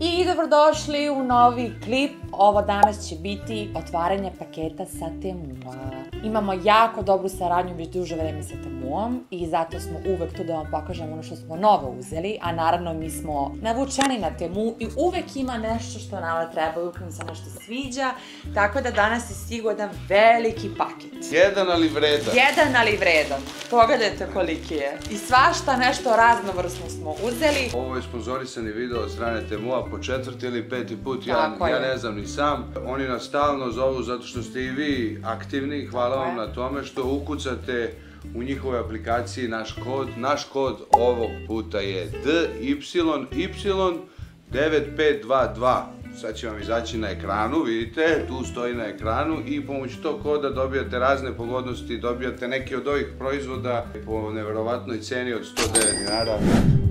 I dobrodošli u novi klip. Ovo danas će biti otvaranje paketa sa Temua. Imamo jako dobru saradnju već duže vreme sa Temuom i zato smo uvek tu da vam pokažemo ono što smo novo uzeli, a naravno mi smo navučeni na Temu i uvek ima nešto što nama treba, uvek nam se nešto sviđa, tako da danas je stigao jedan veliki paket. Jedan ali vredan. Jedan ali vredan. Pogledajte koliki je. I svašta nešto raznovrsno smo uzeli. Ovo je sponzorisani video od strane Temua po 4. ili 5. put, ja ne znam ni sam. Oni nas stalno zovu zato što ste i vi aktivni, hvala vam na tome što ukucate u njihovoj aplikaciji naš kod. Naš kod ovog puta je DYY9522. Sad će vam izaći na ekranu, vidite, tu stoji na ekranu i pomoću tog koda dobijate razne pogodnosti, dobijate neki od ovih proizvoda po neverovatnoj ceni od 109 dinara,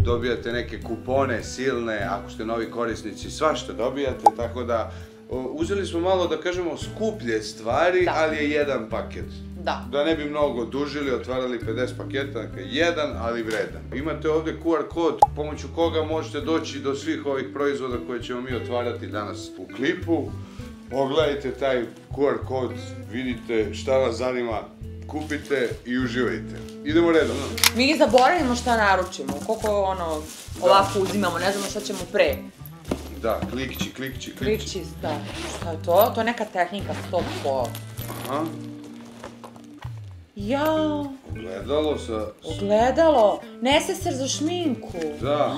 dobijate neke kupone silne, ako ste novi korisnici, svašta dobijate, tako da uzeli smo malo, da kažemo, skuplje stvari, ali je jedan paket. Da ne bi mnogo dužili, otvarali 50 paketa, jedan, ali vredan. Imate ovde QR kod pomoću koga možete doći do svih ovih proizvoda koje ćemo mi otvarati danas u klipu. Pogledajte taj QR kod, vidite šta vas zanima, kupite i uživajte. Idemo redom. Mi zaboravimo šta naručimo, koliko ovako uzimamo, ne znamo šta ćemo pre. Da, klikći. Klikći, da. Šta je to? To je neka tehnika, stop po... Aha. Jao. Ogledalo sa... Ogledalo? Neseser za šminku. Da.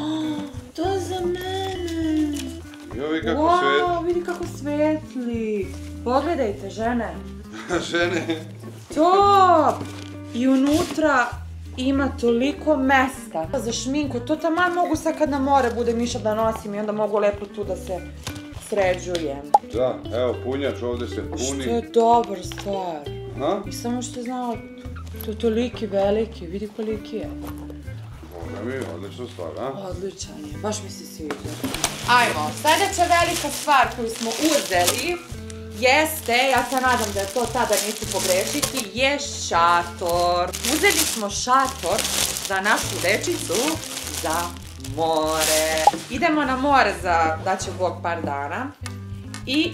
To je za mene. Jo, vidi kako svetli. Wow, vidi kako svetli. Pogledajte, žene. Žene. Top! I unutra ima toliko mesta za šminku. To taman mogu sad kad na more budem išla da nosim i onda mogu lepo tu da se sređujem. Da, evo punjač ovde se puni. Što je dobar stvar. Ha? I samo što je znala, to je toliki veliki, vidi koliki je. Boga mi, odlična stvar, a? Odličan je, baš mi se sviđa. Ajmo, sledeća velika stvar koju smo uzeli jeste, ja se nadam da je to tada neću pogrešiti, je šator. Uzeli smo šator za našu dečicu za more. Idemo na more za, da će Bog, par dana. I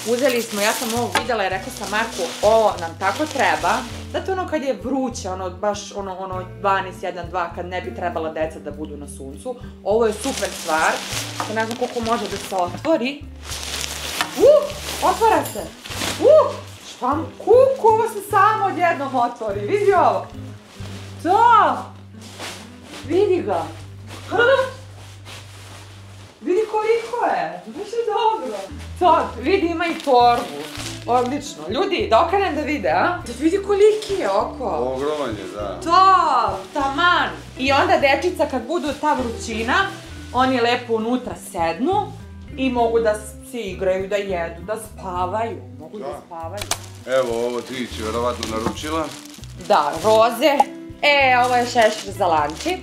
uzeli smo, ja sam ovo videla i rekla sam Marku, ovo nam tako treba. Zato ono kad je vruće, baš 12-1-2, kad ne bi trebala deca da budu na suncu. Ovo je super stvar. Ne znam koliko može da se otvori. Otvara se! Špam kuku, ovo se samo odjednom otvori, vidi ovo! To! Vidi ga! Vidi koliko je! Baš je dobro! To, vidi, ima i torbu. Odlično. Ljudi, da okrenem da vide, a? Da vidi koliki je oko. Ogroman je, da. To, taman! I onda dečica kad budu ta vrućina, oni lepo unutra sednu i mogu da se igraju, da jedu, da spavaju. Mogu da spavaju. Evo, ovo ti će verovatno naručila. Da, roze. Ovo je šešir za lanči.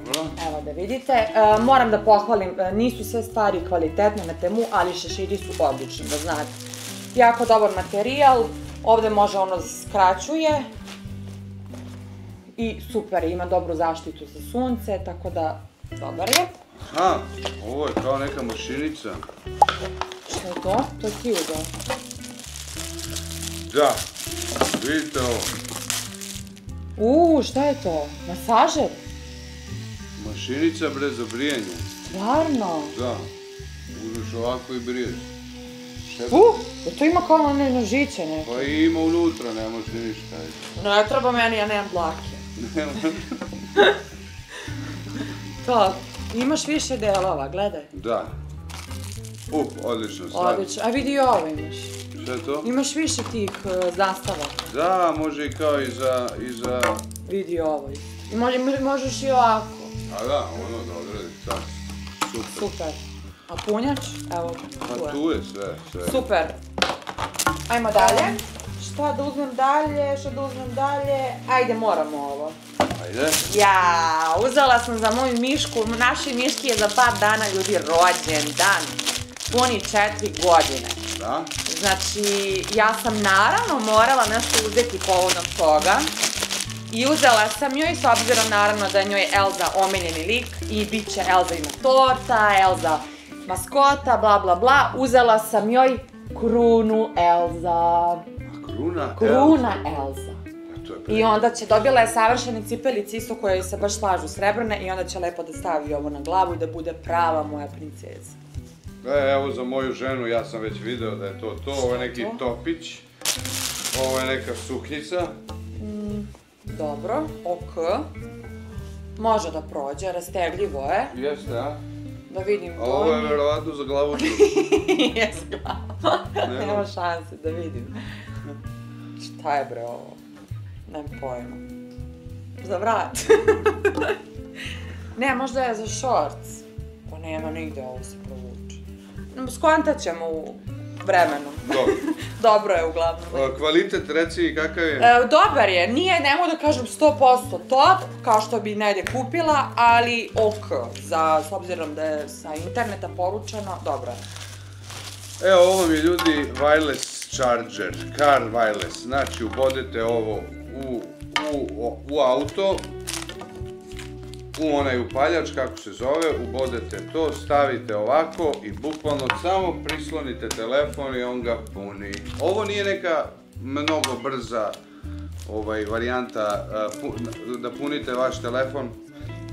Dobro. Evo da vidite. Moram da pohvalim, nisu sve stvari kvalitetne na Temu, ali šeširi su odlični, da znate. Jako dobar materijal. Ovde može skraćuje. I super, ima dobru zaštitu za sunce, tako da dobar je. Aha, ovo je kao neka mašinica. Što je to? To je ti uzeo. Da, vidite ovo. Šta je to? Masažer? Mašinica bre za brijanje. Stvarno? Da, uzmeš ovako i briješ. To ima kao one nožiće neke. Pa ima unutra, ne može ništa. Ne treba meni, ja nemam dlake. To, imaš više delova, gledaj. Da. Odlično stvar. Odlično, a vidi i ovo imaš. Šta je to? Imaš više tih zastavaka. Da, može i kao i za... Vidi ovo isto. I možeš i ovako. A da, da odredi, sad. Super. A punjač? Evo, tu je. Pa tu je sve. Super. Ajmo dalje. Šta da uzmem dalje? Ajde, moramo ovo. Ajde. Uzela sam za moju mišku. Naši miški je za par dana, ljudi, rođen dan. Puni 4 godine. Da? Znači, ja sam naravno morala nešto uzeti povodom toga. I uzela sam joj, s obzirom naravno da njoj je Elza omiljeni lik i bit će Elza ima torta, Elza maskota, bla bla bla, uzela sam joj krunu Elza. Kruna Elza. I onda će, dobila je savršene cipelice isto koje se baš slažu srebrne i onda će lepo da stavi ovo na glavu i da bude prava moja princeza. Evo za moju ženu, ja sam već video da je to. Ovo je neki topić, ovo je neka suknjica. Dobro, ok. Može da prođe, rastegljivo je. Jeste, a? Da vidim to. Ovo je verovatno za glavu tu. Jes glava. Nema šanse da vidim. Šta je bre ovo? Nemam pojma. Za vrat. Ne, možda je za šorc. Pa nema nigde, ovo se provuče. Skontat ćemo u vremenu. Dobro. Dobro je uglavnom. Kvalitet, reci kakav je? Dobar je, nije, ne mogu da kažem 100% top, kao što bi negde kupila, ali ok, s obzirom da je sa interneta poručeno, dobro je. Evo, ovo mi je ljudi wireless charger, car wireless, znači ubodete ovo u auto, u onaj upaljač, kako se zove, ubodete to, stavite ovako i bukvalno samo prislonite telefon i on ga puni. Ovo nije neka mnogo brza varijanta da punite vaš telefon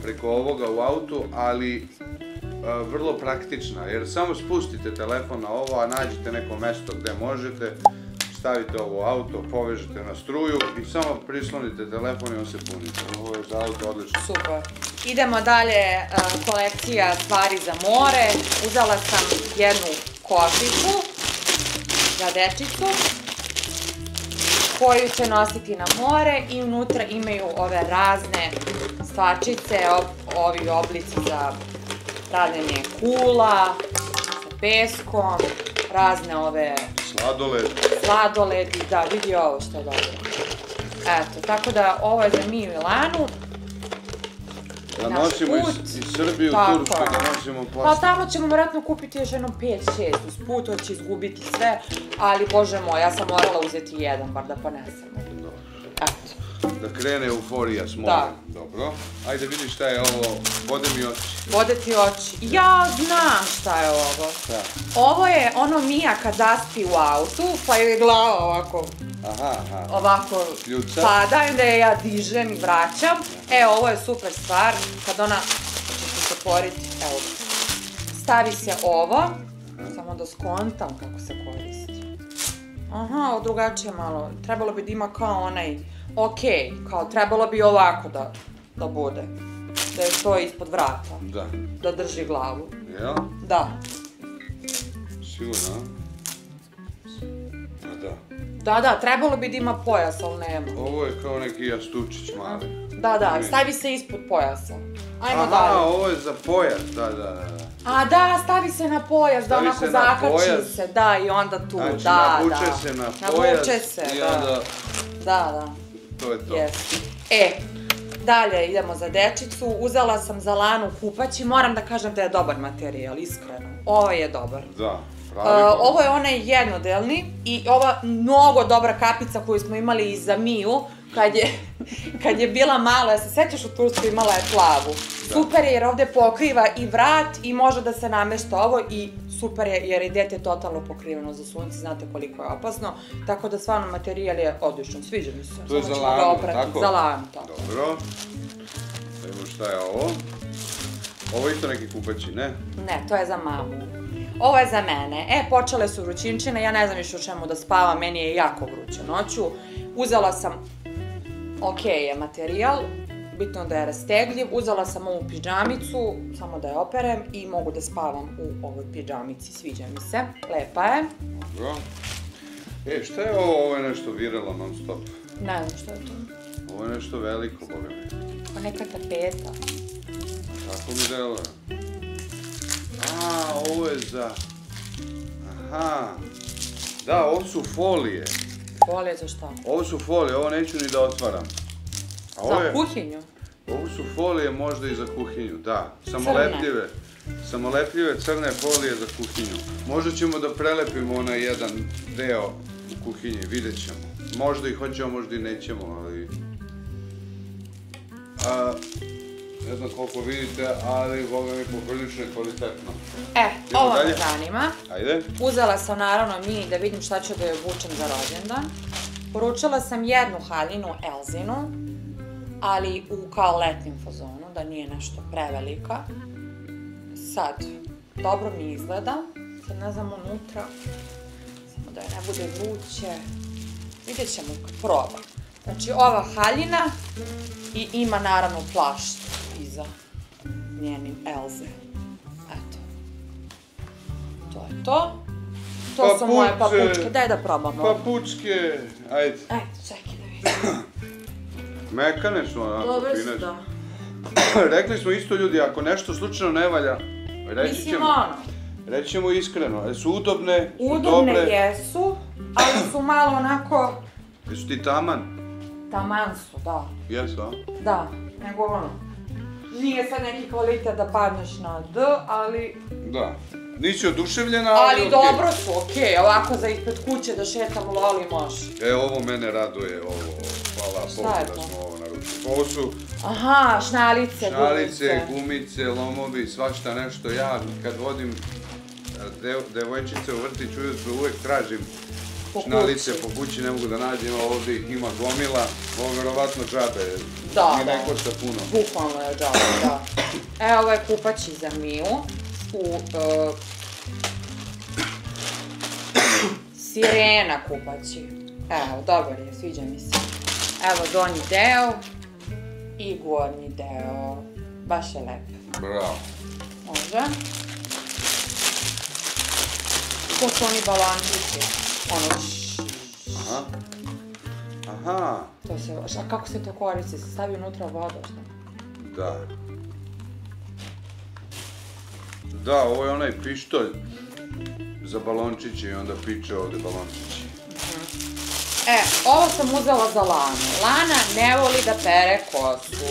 preko ovoga u autu, ali vrlo praktična, jer samo spustite telefon na ovo, a nađete neko mesto gde možete, stavite ovo u auto, povežete na struju i samo prislonite telefon i on se puni. Ovo je za auto odlično. Super. Idemo dalje, kolekcija stvari za more. Uzela sam jednu košicu za dečicu koju će nositi na more i unutra imaju ove razne stvarčice, ovi oblici za pravljenje kula, sa peskom, razne ove sladoledi, da, vidi ovo što je dobro. Eto, tako da ovo je za Miju i Lanu. Da nosimo iz Srbije u Tursku, da nosimo posle. Pa tamo ćemo vjerojatno kupiti još jednom 5-6 uz put, to će izgubiti sve, ali bože moj, ja sam morala uzeti jedan, bar da ponesemo. Eto. Da krene euforija s morem. Dobro. Ajde vidi šta je ovo, bode mi oči. Bode ti oči. Ja znam šta je ovo. Ovo je ono Mija kad zaspi u autu, pa joj je glava ovako. Ovako pada, onda je ja dižem i vraćam. Ovo je super stvar, kad ona, ću se poriti, evo, stavi se ovo, samo da skontam kako se koristi. Aha, ovo drugačije malo, trebalo bi da ima kao onaj, okej, kao trebalo bi ovako da bude, da je to ispod vrata, da drži glavu. Jel? Da. Sigurno? Da, trebalo bi da ima pojas, ali nema. Ovo je kao neki jastučić mali. Da, stavi se ispod pojasa. Ajmo dalje. Aha, ovo je za pojas, da. A da, stavi se na pojas, da onako zakači se, da, i onda tu, da. Znači, navuče se na pojas i onda... Da. To je to. Dalje idemo za dečicu, uzela sam za Lanu kupać i moram da kažem da je dobar materijal, iskreno. Ovo je dobar. Da. Ovo je onaj jednodelni i ova mnogo dobra kapica koju smo imali i za Miju kad je bila mala, ja se sećaš u Tursku, imala je plavu. Super je jer ovde pokriva i vrat i može da se namešta ovo i super je jer je dete totalno pokriveno za sunce, znate koliko je opasno, tako da stvarno materijal je odličan, sviđa mi se. To je za Lanu, tako? Za Lanu, tako. Dobro. Evo šta je ovo? Ovo je isto neki kupaći, ne? Ne, to je za mamu. Ovo je za mene. Počele su vrućinčine, ja ne znam više o čemu da spavam, meni je jako vruće noću. Uzela sam, okej je materijal, bitno da je rastegljiv, uzela sam ovu pidžamicu, samo da je operem i mogu da spavam u ovoj pidžamici, sviđa mi se, lepa je. Dobro. Šta je ovo? Ovo je nešto viralo non stop. Ne znam što je to. Ovo je nešto veliko, boga mi. Pa neka tapeta. Kako mi deluje? Ovo je za... Aha. Da, ovo su folije. Folije za šta? Ovo su folije, ovo neću ni da otvaram. Za kuhinju? Ovo su folije možda i za kuhinju, da. Samolepljive. Samolepljive crne folije za kuhinju. Možda ćemo da prelepimo onaj jedan deo u kuhinji, vidjet ćemo. Možda i hoćemo, možda i nećemo, ali... ne znam koliko vidite, ali boga mi poprilično je kvalitetno. Ovo me zanima. Ajde. Uzela sam naravno mini da vidim šta ću da joj obučem za rođendan. Poručila sam jednu haljinu Elzinu, ali u kao letnjem fazonu, da nije nešto prevelika. Sad, dobro mi izgleda, sad ne znam unutra, samo da je ne bude vruće, vidjet ćemo kad probam. Znači ova haljina i ima naravno plašt iza njenim Elze. Eto, to je to. To su moje papučke, daj da probamo. Papučke, ajde. Ajde, čekaj da vidim. Mekane su onako, Dobre fine su, da. Rekli smo isto ljudi, ako nešto slučajno ne valja, reći ćemo iskreno, su udobne, su dobre. Udobne jesu, ali su malo onako... Jesu ti taman? Taman su, da. Jesu, a? Da, nego ono, nije sad neki kvalitet da padneš na D, ali... Da, nisi oduševljena, ali okej. Ali dobro su, okej, ovako za ispred kuće da šetam u loli može. Ovo mene raduje, ovo, hvala Bogu da smo ovo naručili. Ovo su... Aha, šnjalice, gumice. Šnjalice, gumice, lomovi, svašta nešto. Ja kad vodim devojčice u vrtić uvek tražim šnjalice po kući, ne mogu da nađem, ovdje ih ima gomila, ovo verovatno džabe, i ne košta puno. Bukvalno je džabe, da. Ovo je kupaći za Miju u Sirena kupaći. Evo, dobar je, sviđa mi se. Evo donji deo i gornji deo. Baš je lep. Bravo. Može. To su oni balončići. Ono Aha. Aha. To se, a kako se to koristi? Se stavi unutra voda, šta? Da. Da, ovo je onaj pištolj za balončiće i onda piče ovdje balončići. Ovo sam uzela za Lanu. Lana ne voli da pere kosu.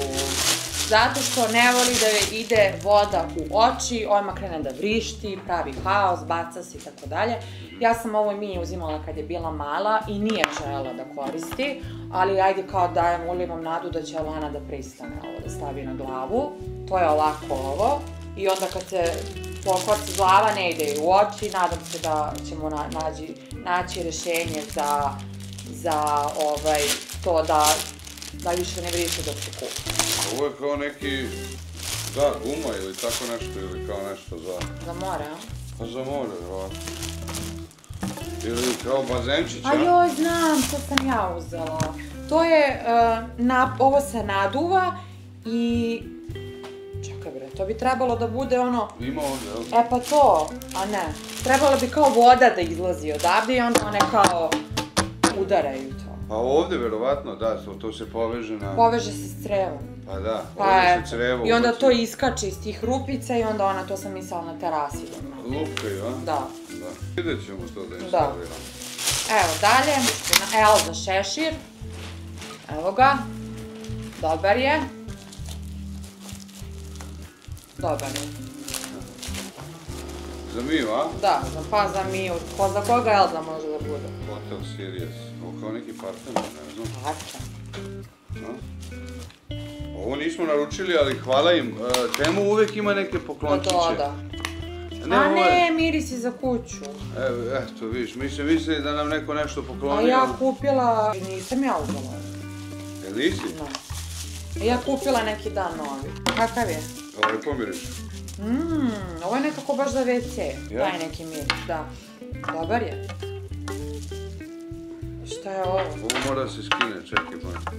Zato što ne voli da joj ide voda u oči, odmah krene da vrišti, pravi haos, baca se i tako dalje. Ja sam ovo Miji uzimala kad je bila mala i nije želela da koristi, ali ajde kao dajem, ulivam nadu da će Lana da pristane ovo, da stavi na glavu. To je ovako ovo. I onda kad se pokoci glava ne ide u oči, nadam se da ćemo naći rešenje za to da više ne vriši dok se kupa. Ovo je kao neki, da, guma ili tako nešto, ili kao nešto za more, a? Pa za more, vjerojatno. Ili kao bazenčić, a? A joj, znam, to sam ja uzela. To je, ovo se naduva i... Čekaj bre, to bi trebalo da bude ono... Ima ovdje, jel? Pa to, a ne. Trebalo bi kao voda da izlazi odavde i onda one kao udaraju to. Pa ovdje verovatno, da, to se poveže na... Poveže se s crevom. Pa da, ovdje se crevo... I onda to iskače iz tih rupica i onda ona, to sam mislila na terasi. Lupkaju, a? Da. Vidjet ćemo to da instaliramo. Evo dalje, Elza šešir. Evo ga. Dobar je. Dobar je. Za Miju, a? Da, pa za Miju. Za koga Elza može da bude? Hotel Sirius. Ovo kao neki parten, ne znam. Parten. Ovo nismo naručili, ali hvala im. Temu uvek ima neke poklončiće. Da. A ne, mirisi za kuću. Eto, vidiš, mi se mislili da nam neko nešto poklonio. A ja kupila, nisam ja uzela. Jel nisi? Ne. Ja kupila neki dan novi. Kakav je? Ovo je pomiriš. Ovo je nekako baš za WC. Taj neki miris, da. Dobar je. Šta je ovo? Ovo mora da se skine, čekaj pa.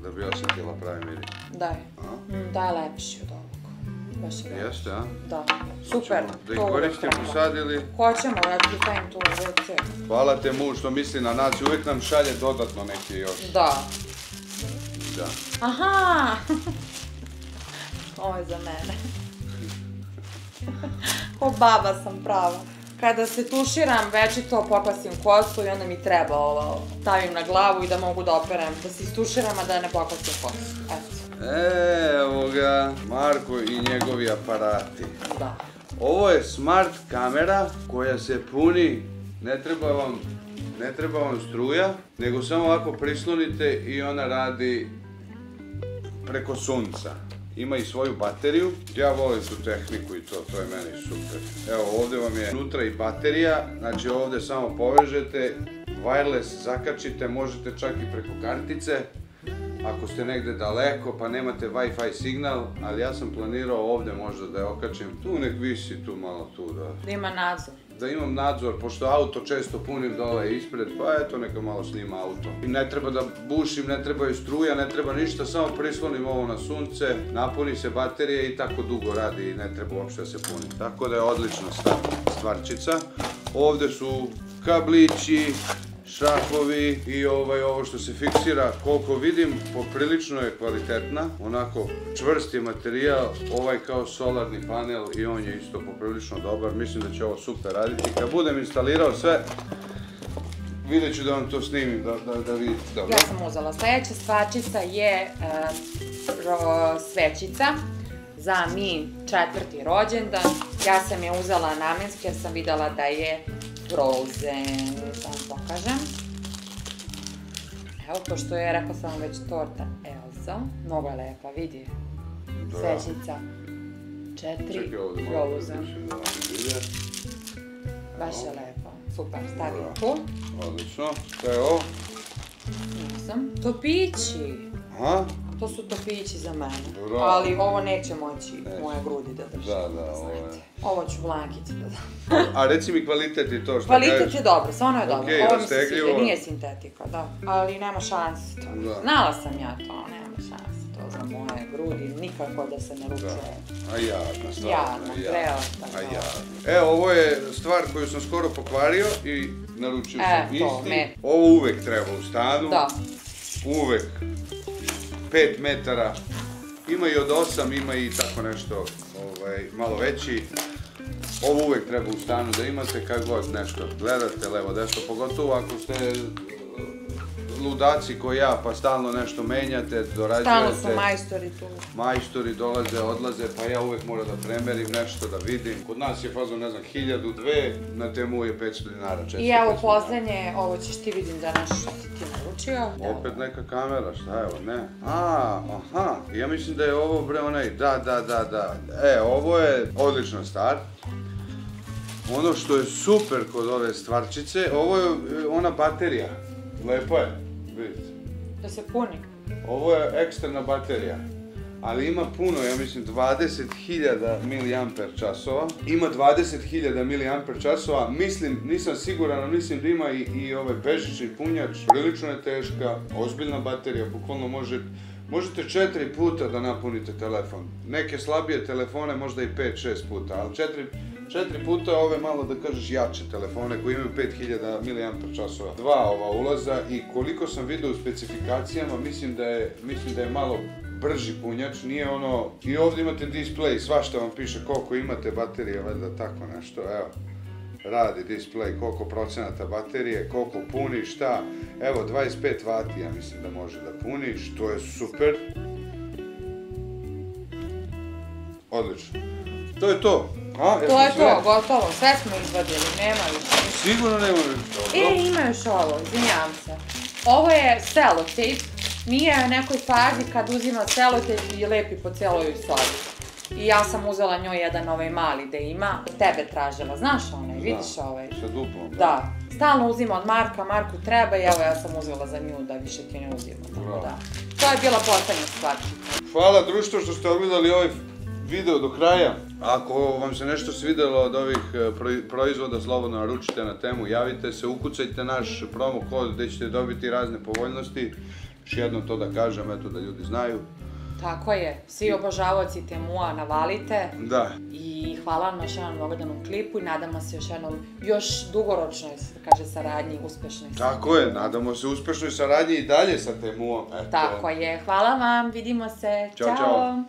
Da bi osjetila pravi miris. Daj. Da, lepši od ovog. Baš je lepši. Jeste, a? Da. Super. Da ih koristimo sad ili? Hoćemo, ja ću stavim tu u WC. Hvala te muž što misli na nas i uvijek nam šalje dodatno neke još. Da. Da. Aha! Ovo je za mene. Ko baba sam prava. Kada se tuširam, večito pokvasim kosu i onda mi treba ovo. Stavim na glavu i da mogu da operem, da se istuširam, a da ne pokvasim kosu. Eto. Evo ga, Marko i njegovi aparati. Da. Ovo je smart kamera koja se puni, ne treba vam struja, nego samo ovako prislonite i ona radi preko sunca. Ima i svoju bateriju. Ja volim tu tehniku i to je meni super. Evo, ovdje vam je unutra i baterija, znači ovdje samo povežete, wireless zakačite, možete čak i preko kartice. Ako ste negdje daleko pa nemate Wi-Fi signal, ali ja sam planirao ovdje možda da je okačim. Tu nek visi, tu malo tu da ima nadzor. Da imam nadzor, pošto auto često punim dole ispred, pa eto neka malo snima auto. I ne treba da bušim, ne treba i struja, ne treba ništa, samo prislonim ovo na sunce, napuni se baterije i tako dugo radi i ne treba uopšte da se puni. Tako da je odlična stvarčica. Ovdje su kablići, šrafovi i ovo što se fiksira, koliko vidim, poprilično je kvalitetna, onako čvrst je materijal, ovaj kao solarni panel i on je isto poprilično dobar, mislim da će ovo super raditi. Kad budem instalirao sve, vidjet ću da vam to snimim, da vidite dobro. Ja sam uzela, sljedeća stvarčica je svećica za min 4. rođendan. Ja sam je uzela namenski jer sam vidjela da je Frozen, da vam pokažem. Evo, pošto je, rekao sam već, torta Elsa, mnogo je lepa, vidi, svećica 4 Frozen. Baš je lepo, super, stavim tu. Odlično, šta je ovo? Nisam, topići. Aha. To su topići za mene, ali ovo neće moći moje grudi da držim. Da, ovo je. Ovo ću Blankici da dam. A reci mi kvalitet i to što kažeš. Kvalitet je dobro, stvarno je dobro. Okej, rastegljivo. Nije sintetika, da. Ali nema šanse to. Znala sam ja to, nema šanse to za moje grudi, nikako da se ne ručuje. A jadna stvar. Jadna, preostana. Evo, ovo je stvar koju sam skoro pokvario i naručio sam isti. Ovo uvek treba u stanu. Da. Uvek. 5 metara, ima i od 8, ima i tako nešto malo veći. Ovo uvek treba u stanu da imate kad god nešto gledate, levo desno, pogotovo ako ste ludaci koji ja pa stalno nešto menjate, dorađujete. Stalno su majstori tu. Majstori dolaze, odlaze, pa ja uvek moram da premerim nešto, da vidim. Kod nas je fazon, ne znam, 1000, 2, na temu je 500 dinara, 400. I evo poslednje, ovo ćeš ti vidim da nešto što si ti naručio. Opet neka kamera, šta evo, ne? Aha, ja mislim da je ovo bre onaj, da. Ovo je odlična stvar. Ono što je super kod ove stvarčice, ovo je ona baterija. Lepo je, vidite. Da se puni. Ovo je eksterna baterija, ali ima puno, ja mislim 20.000 mAh. Ima 20.000 mAh, mislim, nisam siguran, ali mislim da ima i ovaj bežični punjač. Prilično je teška, ozbiljna baterija, bukvalno možete 4 puta da napunite telefon. Neke slabije telefone možda i 5-6 puta, ali 4 puta ove malo da kažeš jače telefone koji imaju 5000 mAh. 2 ova ulaza i koliko sam vidio u specifikacijama, mislim da je malo brži punjač, nije ono... I ovdje imate display, svašta vam piše koliko imate baterije, valjda tako nešto, evo. Radi display, koliko procenata baterije, koliko puni, šta. Evo, 25 W ja mislim da može da puni, što je super. Odlično. To je to. To je to, gotovo, sve smo izvadili, nema više. Sigurno nema više. Ima još ovo, izvinjavam se. Ovo je selotejp, nije u nekoj fazi kad uzima selotejp i lepi po celoj sobi. I ja sam uzela njoj jedan ovaj mali da ima, tebe tražila, znaš onaj, vidiš ovaj? Sa duplom. Da, stalno uzima od Marka, Marku treba i evo ja sam uzela za nju da više ti ne uzimam, tako da. To je bila poslednja stvarčica. Hvala društvo što ste ogledali ovaj video do kraja. Ako vam se nešto svidelo od ovih proizvoda, slobodno naručite na temu, javite se, ukucajte naš promo kod gdje ćete dobiti razne povoljnosti. Još jednom to da kažem, eto da ljudi znaju. Tako je, svi obožavaoci Temua navalite. Da. I hvala vam još jednom ogledanom klipu i nadamo se još dugoročnoj, kaže, saradnji, uspešnoj. Tako je, nadamo se uspešnoj saradnji i dalje sa Temuom. Tako je, hvala vam, vidimo se, ćao.